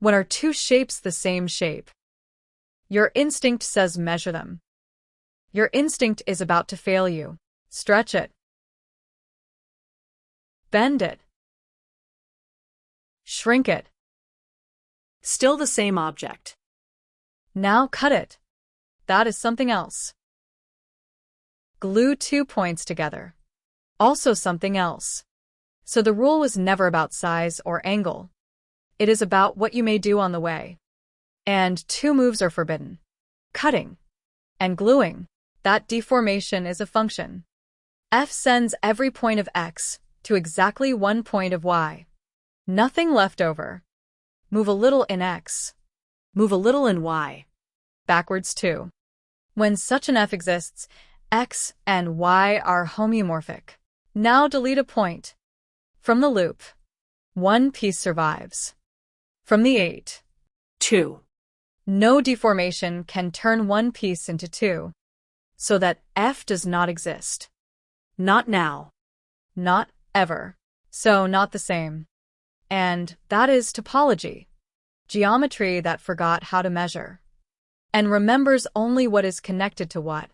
When are two shapes the same shape? Your instinct says measure them. Your instinct is about to fail you. Stretch it. Bend it. Shrink it. Still the same object. Now cut it. That is something else. Glue 2 points together. Also something else. So the rule was never about size or angle. It is about what you may do on the way. And 2 moves are forbidden. Cutting and gluing. That deformation is a function. F sends every point of x to exactly 1 point of y. Nothing left over. Move a little in x. Move a little in y. Backwards too. When such an f exists, x and y are homeomorphic. Now delete a point. From the loop, 1 piece survives. From the 8, 2. No deformation can turn 1 piece into 2. So that f does not exist. Not now. Not ever. So not the same. And that is topology. Geometry that forgot how to measure. And remembers only what is connected to what.